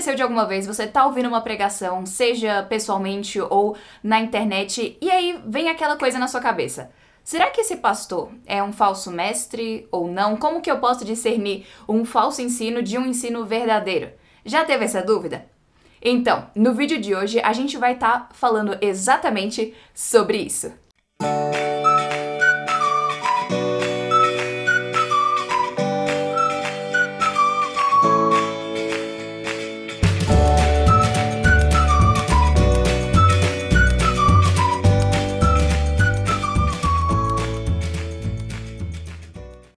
aconteceu de alguma vez você tá ouvindo uma pregação, seja pessoalmente ou na internet, e aí vem aquela coisa na sua cabeça? Será que esse pastor é um falso mestre ou não? Como que eu posso discernir um falso ensino de um ensino verdadeiro? Já teve essa dúvida? Então, no vídeo de hoje a gente vai estar falando exatamente sobre isso.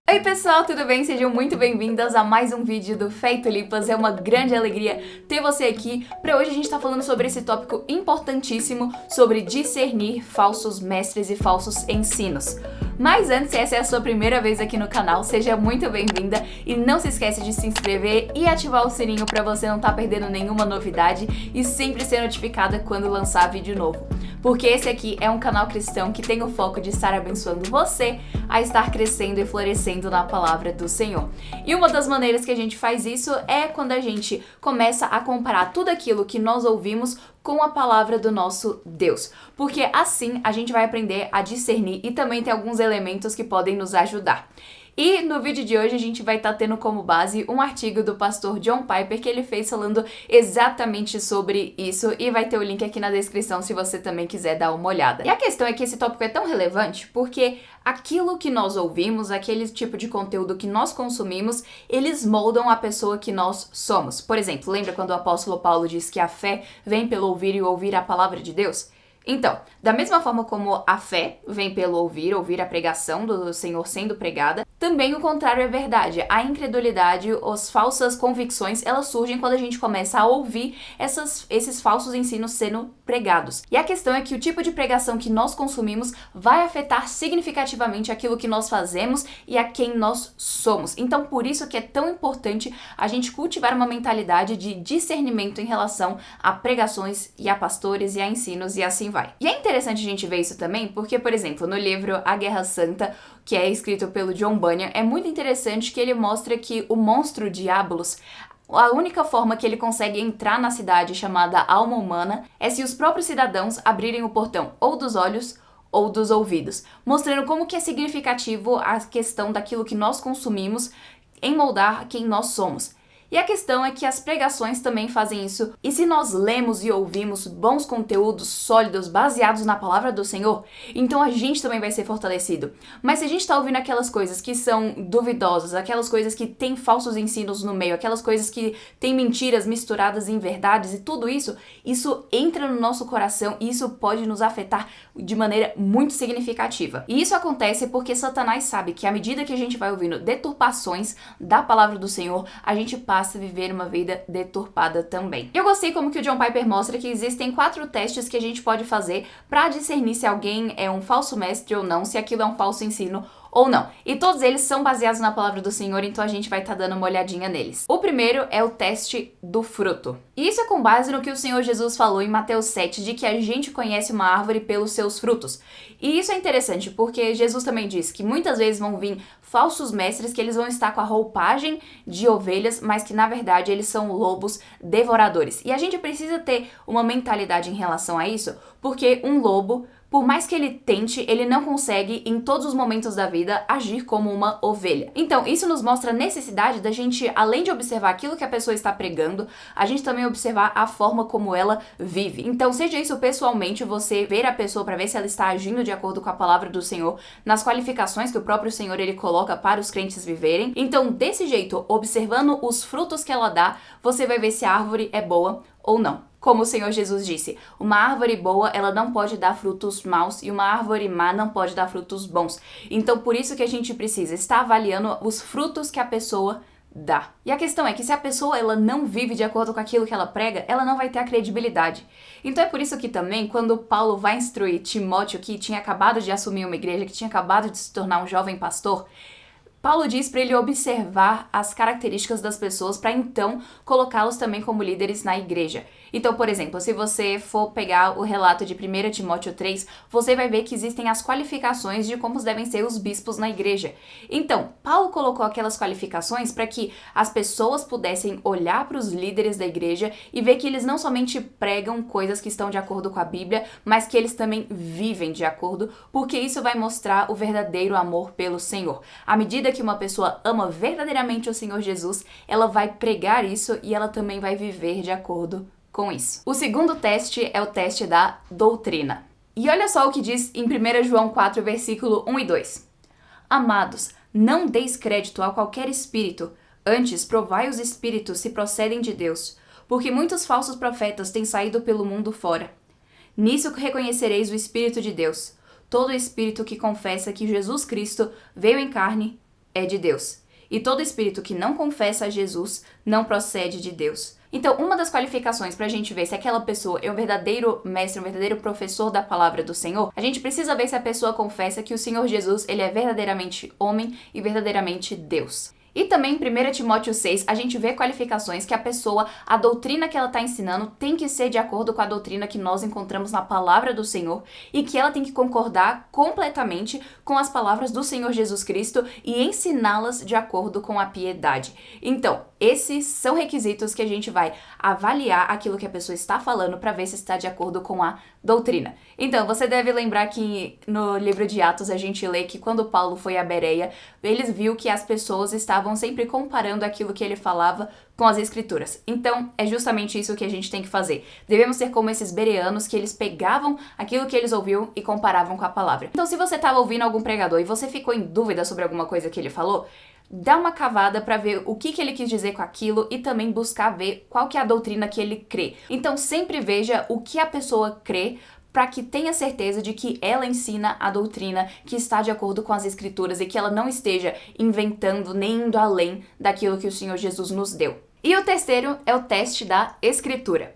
Oi pessoal, tudo bem? Sejam muito bem-vindas a mais um vídeo do Fé e Tulipas. É uma grande alegria ter você aqui. Para hoje a gente tá falando sobre esse tópico importantíssimo, sobre discernir falsos mestres e falsos ensinos. Mas antes, se essa é a sua primeira vez aqui no canal, seja muito bem-vinda e não se esquece de se inscrever e ativar o sininho para você não estar perdendo nenhuma novidade e sempre ser notificada quando lançar vídeo novo. Porque esse aqui é um canal cristão que tem o foco de estar abençoando você a estar crescendo e florescendo na palavra do Senhor. E uma das maneiras que a gente faz isso é quando a gente começa a comparar tudo aquilo que nós ouvimos com a palavra do nosso Deus. Porque assim a gente vai aprender a discernir e também tem alguns elementos que podem nos ajudar. E no vídeo de hoje a gente vai estar tendo como base um artigo do pastor John Piper que ele fez falando exatamente sobre isso e vai ter o link aqui na descrição se você também quiser dar uma olhada. E a questão é que esse tópico é tão relevante porque aquilo que nós ouvimos, aquele tipo de conteúdo que nós consumimos, eles moldam a pessoa que nós somos. Por exemplo, lembra quando o apóstolo Paulo diz que a fé vem pelo ouvir e ouvir a palavra de Deus? Então, da mesma forma como a fé vem pelo ouvir a pregação do Senhor sendo pregada, também o contrário é verdade. A incredulidade, as falsas convicções, elas surgem quando a gente começa a ouvir esses falsos ensinos sendo pregados. E a questão é que o tipo de pregação que nós consumimos vai afetar significativamente aquilo que nós fazemos e a quem nós somos. Então, por isso que é tão importante a gente cultivar uma mentalidade de discernimento em relação a pregações e a pastores e a ensinos e assim vai. E é interessante a gente ver isso também porque, por exemplo, no livro A Guerra Santa, que é escrito pelo John Bunyan, é muito interessante que ele mostra que o monstro Diabolos, a única forma que ele consegue entrar na cidade chamada alma humana é se os próprios cidadãos abrirem o portão ou dos olhos ou dos ouvidos, mostrando como que é significativo a questão daquilo que nós consumimos em moldar quem nós somos. E a questão é que as pregações também fazem isso. E se nós lemos e ouvimos bons conteúdos sólidos baseados na palavra do Senhor, então a gente também vai ser fortalecido. Mas se a gente está ouvindo aquelas coisas que são duvidosas, aquelas coisas que têm falsos ensinos no meio, aquelas coisas que têm mentiras misturadas em verdades e tudo isso, isso entra no nosso coração e isso pode nos afetar de maneira muito significativa. E isso acontece porque Satanás sabe que à medida que a gente vai ouvindo deturpações da palavra do Senhor, a gente passa a viver uma vida deturpada também. Eu gostei como que o John Piper mostra que existem 4 testes que a gente pode fazer para discernir se alguém é um falso mestre ou não, se aquilo é um falso ensino ou não. E todos eles são baseados na palavra do Senhor, então a gente vai estar dando uma olhadinha neles. O primeiro é o teste do fruto. E isso é com base no que o Senhor Jesus falou em Mateus 7, de que a gente conhece uma árvore pelos seus frutos. E isso é interessante, porque Jesus também diz que muitas vezes vão vir falsos mestres que eles vão estar com a roupagem de ovelhas, mas que na verdade eles são lobos devoradores. E a gente precisa ter uma mentalidade em relação a isso, porque um lobo, por mais que ele tente, ele não consegue, em todos os momentos da vida, agir como uma ovelha. Então, isso nos mostra a necessidade da gente, além de observar aquilo que a pessoa está pregando, a gente também observar a forma como ela vive. Então, seja isso pessoalmente, você ver a pessoa para ver se ela está agindo de acordo com a palavra do Senhor, nas qualificações que o próprio Senhor ele coloca para os crentes viverem. Então, desse jeito, observando os frutos que ela dá, você vai ver se a árvore é boa ou não. Como o Senhor Jesus disse, uma árvore boa, ela não pode dar frutos maus e uma árvore má não pode dar frutos bons. Então, por isso que a gente precisa estar avaliando os frutos que a pessoa dá. E a questão é que se a pessoa ela não vive de acordo com aquilo que ela prega, ela não vai ter a credibilidade. Então é por isso que também, quando Paulo vai instruir Timóteo, que tinha acabado de assumir uma igreja, que tinha acabado de se tornar um jovem pastor, Paulo diz para ele observar as características das pessoas para então colocá-los também como líderes na igreja. Então, por exemplo, se você for pegar o relato de 1 Timóteo 3, você vai ver que existem as qualificações de como devem ser os bispos na igreja. Então, Paulo colocou aquelas qualificações para que as pessoas pudessem olhar para os líderes da igreja e ver que eles não somente pregam coisas que estão de acordo com a Bíblia, mas que eles também vivem de acordo, porque isso vai mostrar o verdadeiro amor pelo Senhor. À medida que uma pessoa ama verdadeiramente o Senhor Jesus, ela vai pregar isso e ela também vai viver de acordo com isso. O segundo teste é o teste da doutrina. E olha só o que diz em 1 João 4, versículo 1 e 2. Amados, não deis crédito a qualquer espírito, antes provai os espíritos se procedem de Deus, porque muitos falsos profetas têm saído pelo mundo fora. Nisso reconhecereis o Espírito de Deus. Todo espírito que confessa que Jesus Cristo veio em carne é de Deus. E todo espírito que não confessa a Jesus não procede de Deus. Então, uma das qualificações para a gente ver se aquela pessoa é um verdadeiro mestre, um verdadeiro professor da palavra do Senhor, a gente precisa ver se a pessoa confessa que o Senhor Jesus, ele é verdadeiramente homem e verdadeiramente Deus. E também em 1 Timóteo 6, a gente vê qualificações que a pessoa, a doutrina que ela está ensinando tem que ser de acordo com a doutrina que nós encontramos na palavra do Senhor e que ela tem que concordar completamente com as palavras do Senhor Jesus Cristo e ensiná-las de acordo com a piedade. Então, esses são requisitos que a gente vai avaliar aquilo que a pessoa está falando para ver se está de acordo com a doutrina. Então, você deve lembrar que no livro de Atos a gente lê que quando Paulo foi a Bereia, eles viu que as pessoas estavam sempre comparando aquilo que ele falava com as escrituras. Então, é justamente isso que a gente tem que fazer. Devemos ser como esses bereanos que eles pegavam aquilo que eles ouviam e comparavam com a palavra. Então, se você estava ouvindo algum pregador e você ficou em dúvida sobre alguma coisa que ele falou, dá uma cavada para ver o que ele quis dizer com aquilo e também buscar ver qual que é a doutrina que ele crê. Então, sempre veja o que a pessoa crê para que tenha certeza de que ela ensina a doutrina que está de acordo com as escrituras e que ela não esteja inventando nem indo além daquilo que o Senhor Jesus nos deu. E o terceiro é o teste da escritura.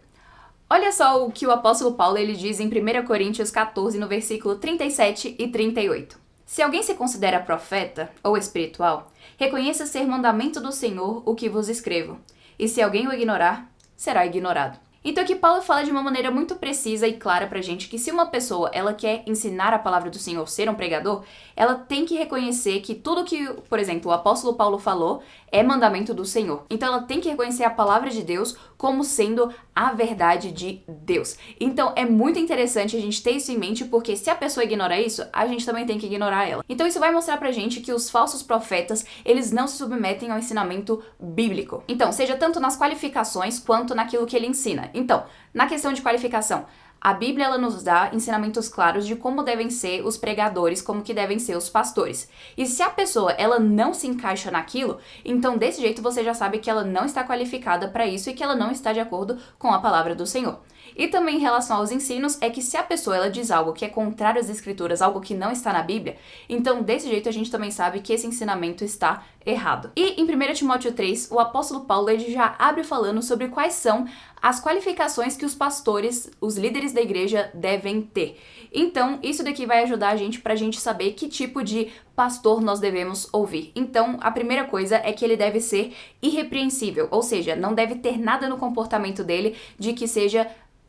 Olha só o que o apóstolo Paulo ele diz em 1 Coríntios 14, no versículo 37 e 38. Se alguém se considera profeta ou espiritual, reconheça ser mandamento do Senhor o que vos escrevo. E se alguém o ignorar, será ignorado. Então aqui Paulo fala de uma maneira muito precisa e clara pra gente que se uma pessoa ela quer ensinar a palavra do Senhor, ser um pregador, ela tem que reconhecer que tudo que, por exemplo, o apóstolo Paulo falou é mandamento do Senhor. Então ela tem que reconhecer a palavra de Deus como sendo a verdade de Deus. Então é muito interessante a gente ter isso em mente, porque se a pessoa ignora isso, a gente também tem que ignorar ela. Então isso vai mostrar pra gente que os falsos profetas, eles não se submetem ao ensinamento bíblico. Então, seja tanto nas qualificações quanto naquilo que ele ensina. Então, na questão de qualificação, a Bíblia ela nos dá ensinamentos claros de como devem ser os pregadores, como que devem ser os pastores. E se a pessoa ela não se encaixa naquilo, então desse jeito você já sabe que ela não está qualificada para isso e que ela não está de acordo com a palavra do Senhor. E também em relação aos ensinos, é que se a pessoa ela diz algo que é contrário às escrituras, algo que não está na Bíblia, então desse jeito a gente também sabe que esse ensinamento está errado. E em 1 Timóteo 3, o apóstolo Paulo ele já abre falando sobre quais são as qualificações que os pastores, os líderes da igreja devem ter. Então, isso daqui vai ajudar a gente pra gente saber que tipo de pastor nós devemos ouvir. Então, a primeira coisa é que ele deve ser irrepreensível, ou seja, não deve ter nada no comportamento dele de que seja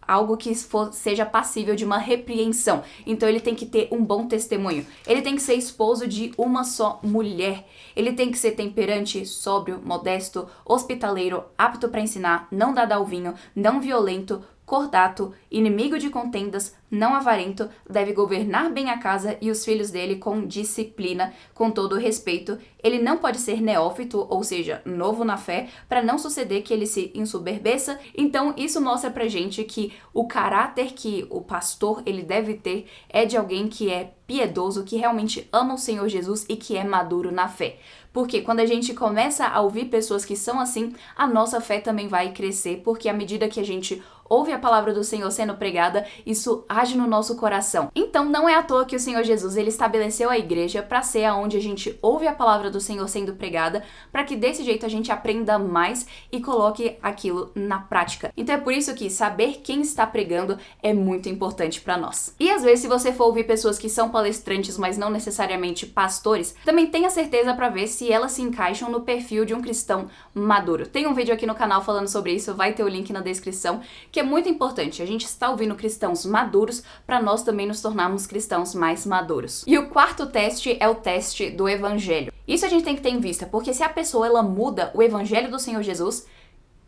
algo que seja passível de uma repreensão. Então ele tem que ter um bom testemunho. Ele tem que ser esposo de uma só mulher. Ele tem que ser temperante, sóbrio, modesto, hospitaleiro, apto para ensinar, não dado ao vinho, não violento, cordato, inimigo de contendas, não avarento, deve governar bem a casa e os filhos dele com disciplina, com todo respeito. Ele não pode ser neófito, ou seja, novo na fé, para não suceder que ele se ensoberbeça. Então, isso mostra pra gente que o caráter que o pastor ele deve ter é de alguém que é piedoso, que realmente ama o Senhor Jesus e que é maduro na fé. Porque quando a gente começa a ouvir pessoas que são assim, a nossa fé também vai crescer, porque à medida que a gente ouve a palavra do Senhor sendo pregada, isso age no nosso coração. Então não é à toa que o Senhor Jesus, ele estabeleceu a igreja para ser aonde a gente ouve a palavra do Senhor sendo pregada, para que desse jeito a gente aprenda mais e coloque aquilo na prática. Então é por isso que saber quem está pregando é muito importante para nós. E às vezes, se você for ouvir pessoas que são palestrantes, mas não necessariamente pastores, também tenha certeza para ver se elas se encaixam no perfil de um cristão maduro. Tem um vídeo aqui no canal falando sobre isso, vai ter o link na descrição, que é muito importante. A gente está ouvindo cristãos maduros para nós também nos tornarmos cristãos mais maduros. E o quarto teste é o teste do evangelho. Isso a gente tem que ter em vista, porque se a pessoa ela muda o evangelho do Senhor Jesus,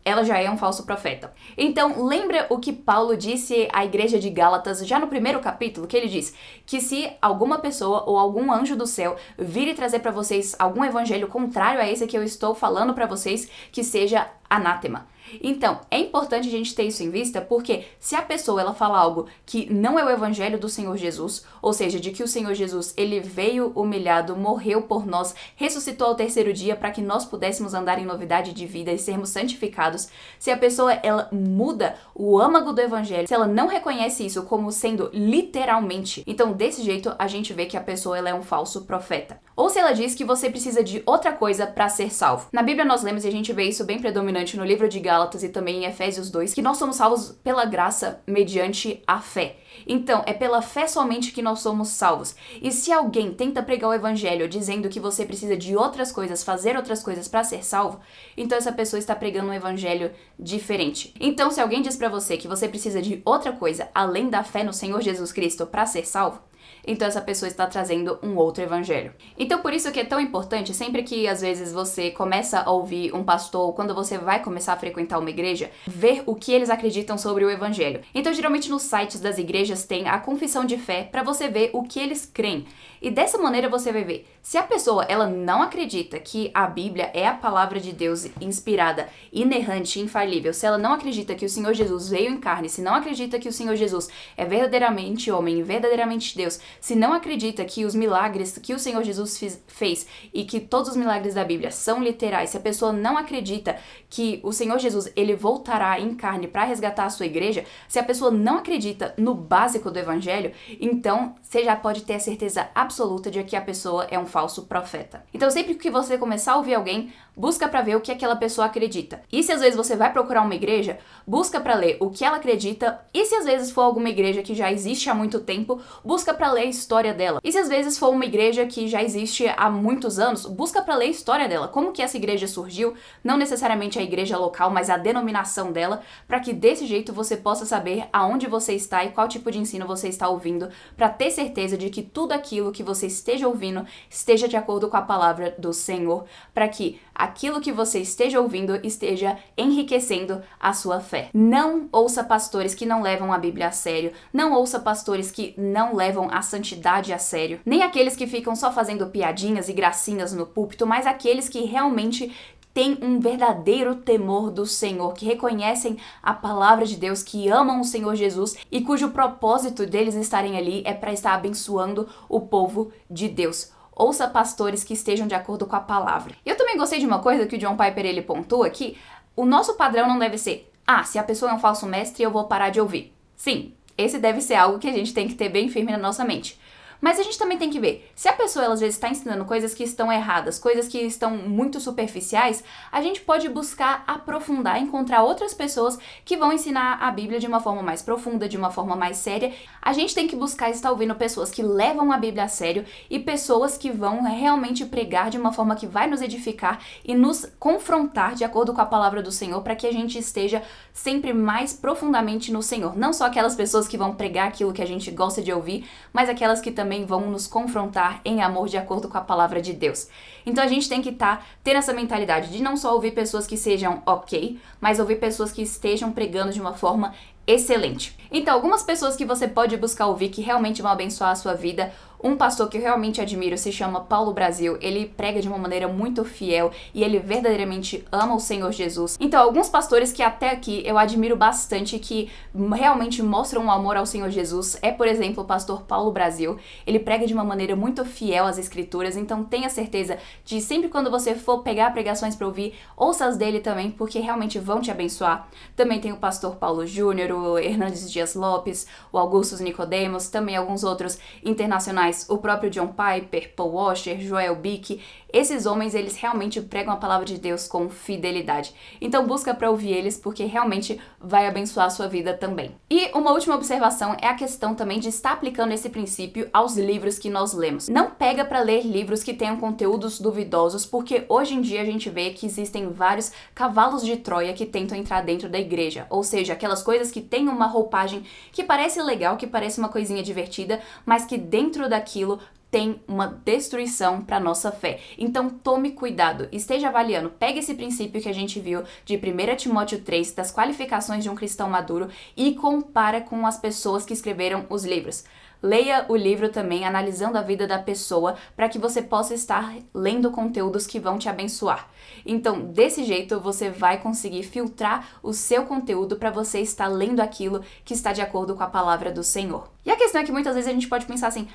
ela já é um falso profeta. Então, lembra o que Paulo disse à igreja de Gálatas, já no primeiro capítulo, que ele diz que se alguma pessoa ou algum anjo do céu vir e trazer para vocês algum evangelho contrário a esse que eu estou falando para vocês, que seja anátema. Então, é importante a gente ter isso em vista, porque se a pessoa ela fala algo que não é o evangelho do Senhor Jesus, ou seja, de que o Senhor Jesus ele veio humilhado, morreu por nós, ressuscitou ao terceiro dia para que nós pudéssemos andar em novidade de vida e sermos santificados, se a pessoa ela muda o âmago do evangelho, se ela não reconhece isso como sendo literalmente, então desse jeito a gente vê que a pessoa ela é um falso profeta. Ou se ela diz que você precisa de outra coisa para ser salvo. Na Bíblia nós lemos, e a gente vê isso bem predominante no livro de Gálatas e também em Efésios 2, que nós somos salvos pela graça mediante a fé. Então, é pela fé somente que nós somos salvos. E se alguém tenta pregar o evangelho dizendo que você precisa de outras coisas, fazer outras coisas para ser salvo, então essa pessoa está pregando um evangelho diferente. Então, se alguém diz para você que você precisa de outra coisa além da fé no Senhor Jesus Cristo para ser salvo, então essa pessoa está trazendo um outro evangelho. Então por isso que é tão importante, sempre que às vezes você começa a ouvir um pastor, ou quando você vai começar a frequentar uma igreja, ver o que eles acreditam sobre o evangelho. Então geralmente nos sites das igrejas tem a confissão de fé para você ver o que eles creem. E dessa maneira você vai ver, se a pessoa ela não acredita que a Bíblia é a palavra de Deus inspirada, inerrante, infalível, se ela não acredita que o Senhor Jesus veio em carne, se não acredita que o Senhor Jesus é verdadeiramente homem e verdadeiramente Deus, se não acredita que os milagres que o Senhor Jesus fez e que todos os milagres da Bíblia são literais, se a pessoa não acredita que o Senhor Jesus ele voltará em carne para resgatar a sua igreja, se a pessoa não acredita no básico do evangelho, então você já pode ter a certeza absoluta de que a pessoa é um falso profeta. Então sempre que você começar a ouvir alguém, busca para ver o que aquela pessoa acredita. E se às vezes você vai procurar uma igreja, busca para ler o que ela acredita. E se às vezes for alguma igreja que já existe há muito tempo, busca para ler a história dela. E se às vezes for uma igreja que já existe há muitos anos, busca para ler a história dela. Como que essa igreja surgiu, não necessariamente a igreja local, mas a denominação dela, para que desse jeito você possa saber aonde você está e qual tipo de ensino você está ouvindo, para ter certeza de que tudo aquilo que você esteja ouvindo esteja de acordo com a palavra do Senhor, para que aquilo que você esteja ouvindo esteja enriquecendo a sua fé. Não ouça pastores que não levam a Bíblia a sério, não ouça pastores que não levam a santidade a sério, nem aqueles que ficam só fazendo piadinhas e gracinhas no púlpito, mas aqueles que realmente têm um verdadeiro temor do Senhor, que reconhecem a palavra de Deus, que amam o Senhor Jesus e cujo propósito deles estarem ali é para estar abençoando o povo de Deus. Ouça pastores que estejam de acordo com a palavra. Eu também gostei de uma coisa que o John Piper ele pontua aqui. O nosso padrão não deve ser, se a pessoa é um falso mestre, eu vou parar de ouvir. Sim, esse deve ser algo que a gente tem que ter bem firme na nossa mente. Mas a gente também tem que ver, se a pessoa ela, às vezes está ensinando coisas que estão erradas, coisas que estão muito superficiais, a gente pode buscar aprofundar, encontrar outras pessoas que vão ensinar a Bíblia de uma forma mais profunda, de uma forma mais séria. A gente tem que buscar estar ouvindo pessoas que levam a Bíblia a sério e pessoas que vão realmente pregar de uma forma que vai nos edificar e nos confrontar de acordo com a palavra do Senhor, para que a gente esteja sempre mais profundamente no Senhor. Não só aquelas pessoas que vão pregar aquilo que a gente gosta de ouvir, mas aquelas que também vão nos confrontar em amor de acordo com a palavra de Deus. Então a gente tem que ter essa mentalidade de não só ouvir pessoas que sejam ok, mas ouvir pessoas que estejam pregando de uma forma excelente. Então, algumas pessoas que você pode buscar ouvir que realmente vão abençoar a sua vida. Um pastor que eu realmente admiro se chama Paulo Brasil. Ele prega de uma maneira muito fiel e ele verdadeiramente ama o Senhor Jesus. Então, alguns pastores que até aqui eu admiro bastante, que realmente mostram um amor ao Senhor Jesus, é, por exemplo, o pastor Paulo Brasil. Ele prega de uma maneira muito fiel às escrituras, então tenha certeza de sempre quando você for pegar pregações para ouvir, ouça as dele também, porque realmente vão te abençoar. Também tem o pastor Paulo Júnior, o Hernandes Dias Lopes, o Augustus Nicodemos, também alguns outros internacionais, o próprio John Piper, Paul Washer, Joel Bick. Esses homens, eles realmente pregam a palavra de Deus com fidelidade. Então busca para ouvir eles, porque realmente vai abençoar a sua vida também. E uma última observação é a questão também de estar aplicando esse princípio aos livros que nós lemos. Não pega para ler livros que tenham conteúdos duvidosos, porque hoje em dia a gente vê que existem vários cavalos de Troia que tentam entrar dentro da igreja. Ou seja, aquelas coisas que têm uma roupagem que parece legal, que parece uma coisinha divertida, mas que dentro daquilo tem uma destruição para nossa fé. Então tome cuidado, esteja avaliando, pegue esse princípio que a gente viu de 1 Timóteo 3, das qualificações de um cristão maduro, e compara com as pessoas que escreveram os livros. Leia o livro também, analisando a vida da pessoa, para que você possa estar lendo conteúdos que vão te abençoar. Então, desse jeito, você vai conseguir filtrar o seu conteúdo para você estar lendo aquilo que está de acordo com a palavra do Senhor. E a questão é que muitas vezes a gente pode pensar assim,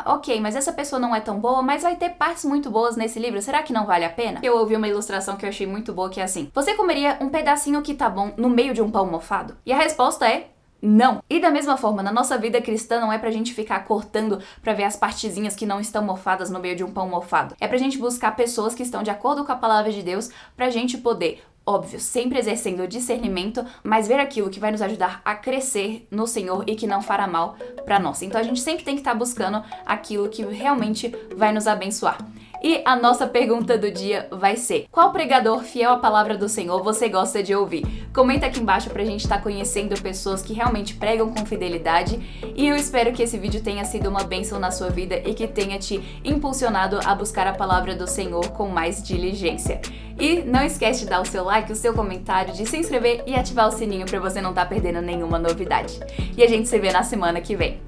ok, mas essa pessoa não é tão boa, mas vai ter partes muito boas nesse livro, será que não vale a pena? Eu ouvi uma ilustração que eu achei muito boa, que é assim: você comeria um pedacinho que tá bom no meio de um pão mofado? E a resposta é não. E da mesma forma, na nossa vida cristã não é pra gente ficar cortando pra ver as partezinhas que não estão mofadas no meio de um pão mofado. É pra gente buscar pessoas que estão de acordo com a palavra de Deus, pra gente poder, óbvio, sempre exercendo o discernimento, mas ver aquilo que vai nos ajudar a crescer no Senhor e que não fará mal pra nós. Então a gente sempre tem que estar buscando aquilo que realmente vai nos abençoar. E a nossa pergunta do dia vai ser: qual pregador fiel à palavra do Senhor você gosta de ouvir? Comenta aqui embaixo pra gente estar conhecendo pessoas que realmente pregam com fidelidade, e eu espero que esse vídeo tenha sido uma bênção na sua vida e que tenha te impulsionado a buscar a palavra do Senhor com mais diligência. E não esquece de dar o seu like, o seu comentário, de se inscrever e ativar o sininho pra você não estar perdendo nenhuma novidade. E a gente se vê na semana que vem.